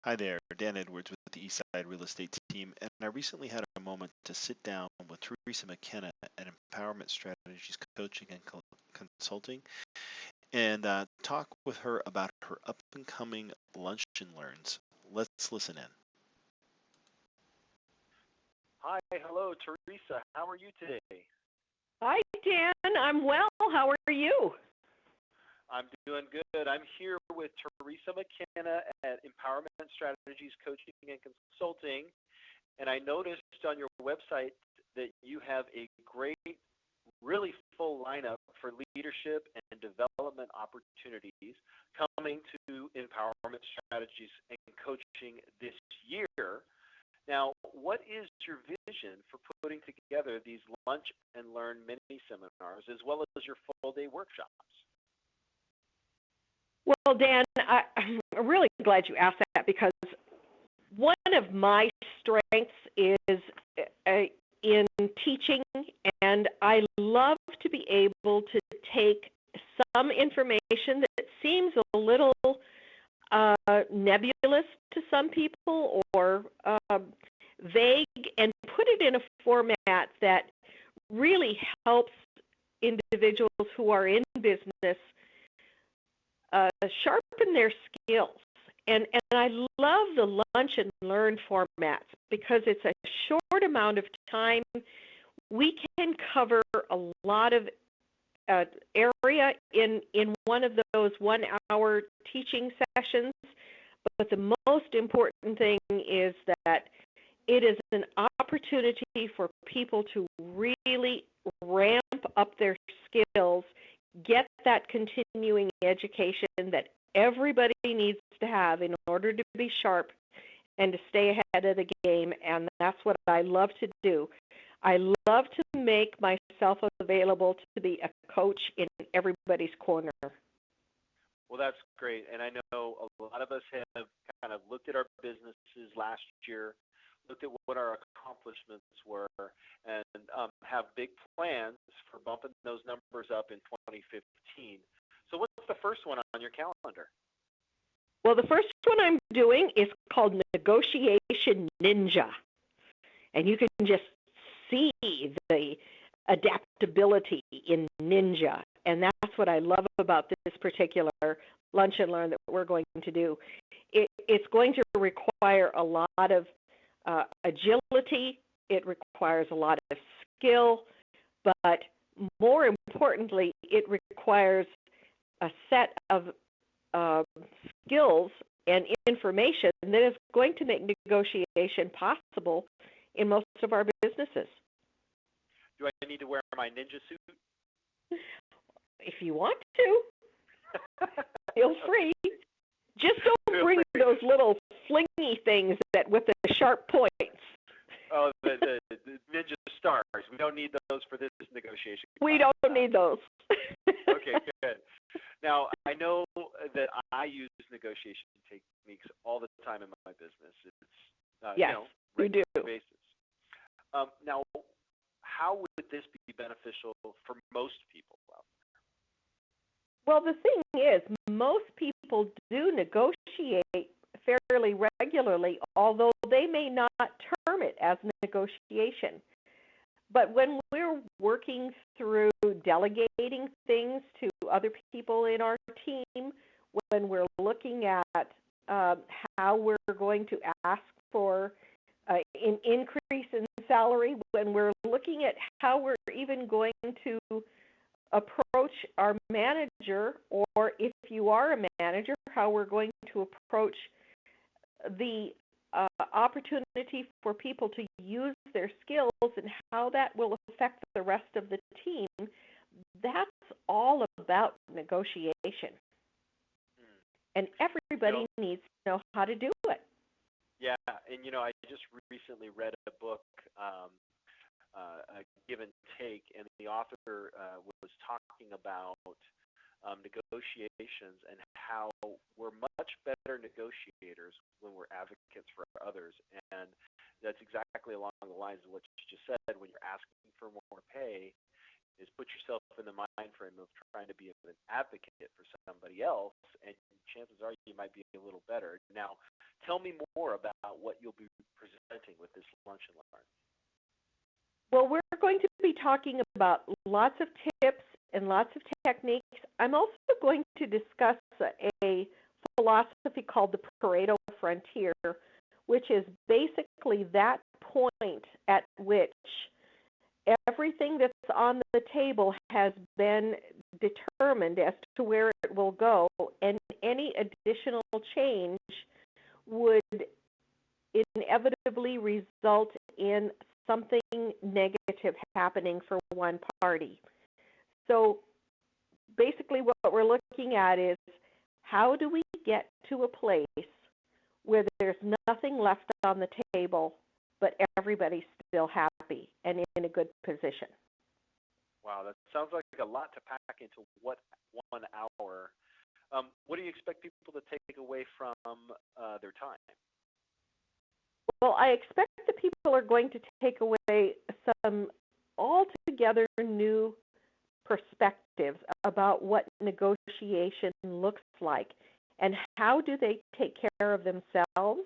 Hi there, Dan Edwards with the Eastside Real Estate Team, and I recently had a moment to sit down with Teresa McKenna at Empowerment Strategies Coaching and Consulting and talk with her about her up and coming Lunch and Learns. Let's listen in. Hi, hello, Teresa. How are you today? Hi, Dan. I'm well. How are you? I'm doing good. I'm here with Teresa McKenna at Empowerment Strategies Coaching and Consulting, and I noticed on your website that you have a great, really full lineup for leadership and development opportunities coming to Empowerment Strategies and Coaching this year. Now, what is your vision for putting together these Lunch and Learn mini seminars as well as your full-day workshops? Well, Dan, I'm really glad you asked that because one of my strengths is in teaching, and I love to be able to take some information that seems a little nebulous to some people or vague and put it in a format that really helps individuals who are in business sharpen their skills. And I love the Lunch and Learn formats because it's a short amount of time. We can cover a lot of area in one of those 1 hour teaching sessions. But the most important thing is that it is an opportunity for people to really ramp up their skills, get that continuing education that everybody needs to have in order to be sharp and to stay ahead of the game, and that's what I love to do. I love to make myself available to be a coach in everybody's corner. Well, that's great, and I know a lot of us have kind of looked at our businesses last year, looked at what our accomplishments were, and have big plans for bumping those numbers up in 2015. So what's the first one on your calendar? Well, the first one I'm doing is called Negotiation Ninja, and you can just see the adaptability in Ninja, and that's what I love about this particular Lunch and Learn that we're going to do. It's going to require a lot of agility. It requires a lot of skill, but more importantly, it requires a set of skills and information that is going to make negotiation possible in most of our businesses. Do I need to wear my ninja suit? If you want to, feel free. Just don't bring those little flingy things that with the sharp points. Oh, the ninja stars. We don't need those for this negotiation. We don't need those. Okay, good. Now, I know that I use negotiation techniques all the time in my business. It's yes, you do. Basis. Now, how would this be beneficial for most people out there? Well, the thing is, most people do negotiate fairly regularly, although they may not term it as negotiation. But when we're working through delegating things to other people in our team, when we're looking at how we're going to ask for an increase in salary, when we're looking at how we're even going to approach our manager, or if you are a manager, how we're going to approach the opportunity for people to use their skills and how that will affect the rest of the team, that's all about negotiation. And everybody needs to know how to do it. Yeah, and I just recently read a book, Give and Take, and the author was talking about negotiations and how we're much better negotiators when we're advocates for others. And that's exactly along the lines of what you just said. When you're asking for more pay, is put yourself in the mind frame of trying to be an advocate for somebody else and chances are you might be a little better. Now, tell me more about what you'll be presenting with this Lunch and Learn. Well, we're going to be talking about lots of tips and lots of techniques. I'm also going to discuss a philosophy called the Pareto Frontier, which is basically that point at which everything that's on the table has been determined as to where it will go, and any additional change would inevitably result in something negative happening for one party. So basically what we're looking at is, how do we get to a place where there's nothing left on the table but everybody's still happy and in a good position? Wow, that sounds like a lot to pack into 1 hour. What do you expect people to take away from their time? Well, I expect that people are going to take away some altogether new perspectives about what negotiation looks like, and how do they take care of themselves,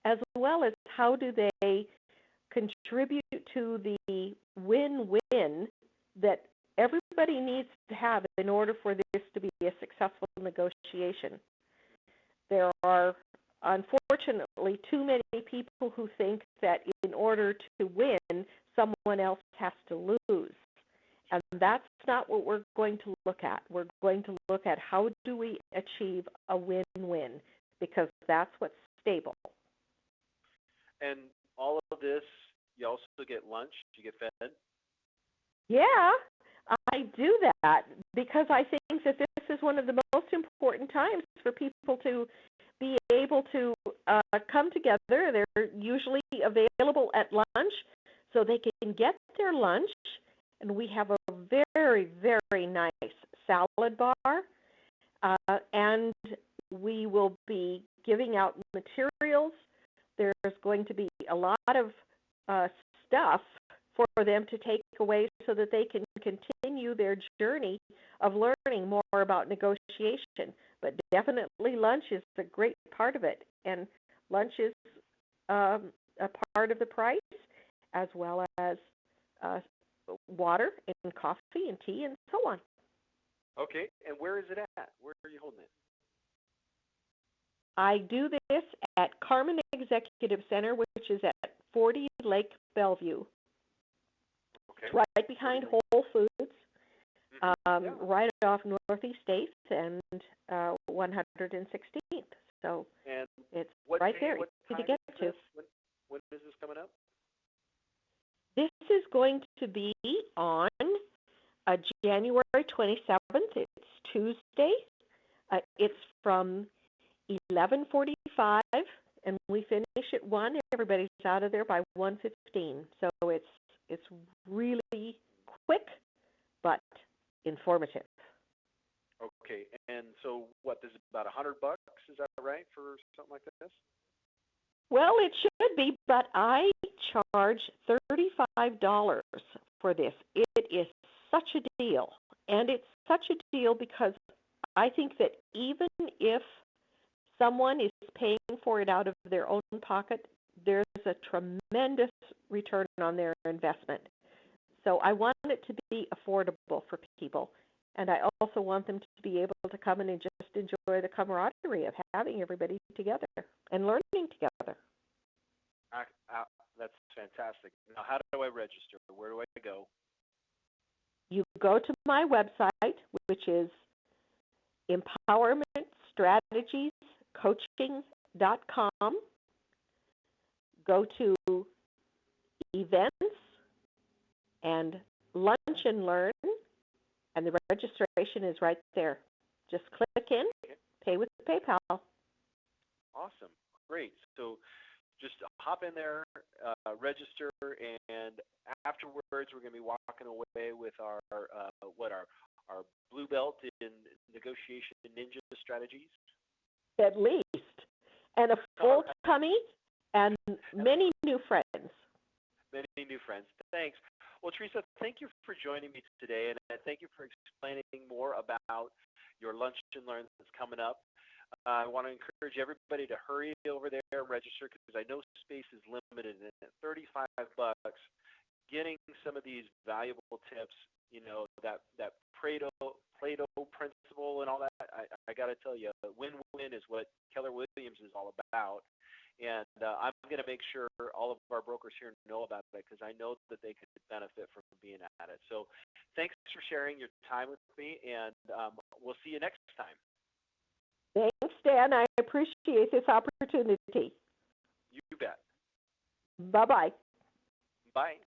as well as how do they contribute to the win-win that everybody needs to have in order for this to be a successful negotiation. There are unfortunately too many people who think that in order to win, someone else has to lose. And that's not what we're going to look at. We're going to look at how do we achieve a win-win, because that's what's stable. And all of this, you also get lunch? Do you get fed? Yeah, I do that because I think that this is one of the most important times for people to be able to come together. They're usually available at lunch, so they can get their lunch. And we have a very, very nice salad bar, and we will be giving out materials. There's going to be a lot of stuff for them to take away so that they can continue their journey of learning more about negotiation. But definitely lunch is a great part of it, and lunch is a part of the price, as well as water and coffee and tea and so on. Okay, and where is it at? Where are you holding it? I do this at Carmen Executive Center, which is at 40 Lake Bellevue. Okay. It's right behind Whole Foods, right off Northeast 8th and 116th. So and it's what right day, there, what easy to time get to. When is this coming up? This is going to be on January 27th. It's Tuesday. It's from 11:45, and we finish at 1. Everybody's out of there by 1:15. So it's really quick, but informative. Okay, and so what? This is about $100. Is that right for something like this? Well, it should be, but I charge $35 for this. It is such a deal, and it's such a deal because I think that even if someone is paying for it out of their own pocket, there's a tremendous return on their investment. So I want it to be affordable for people, and I also want them to be able to come in and just enjoy the camaraderie of having everybody together and learning together. That's fantastic. Now, how do I register? Where do I go? You go to my website, which is empowermentstrategiescoaching.com. Go to events and lunch and learn, and the registration is right there. Just click in, pay with PayPal. Awesome. Great. So just hop in there, register, and afterwards we're going to be walking away with our blue belt in negotiation ninja strategies. At least. And a full tummy and many new friends. Many new friends. Thanks. Well, Teresa, thank you for joining me today, and thank you for explaining more about your Lunch and Learn that's coming up. I want to encourage everybody to hurry over there and register because I know space is limited. And at $35, getting some of these valuable tips, that Pareto principle and all that, I got to tell you, win-win is what Keller Williams is all about. And I'm going to make sure all of our brokers here know about it because I know that they could benefit from being at it. So thanks for sharing your time with me, and we'll see you next time. Thanks, Dan. I appreciate this opportunity. You bet. Bye-bye. Bye.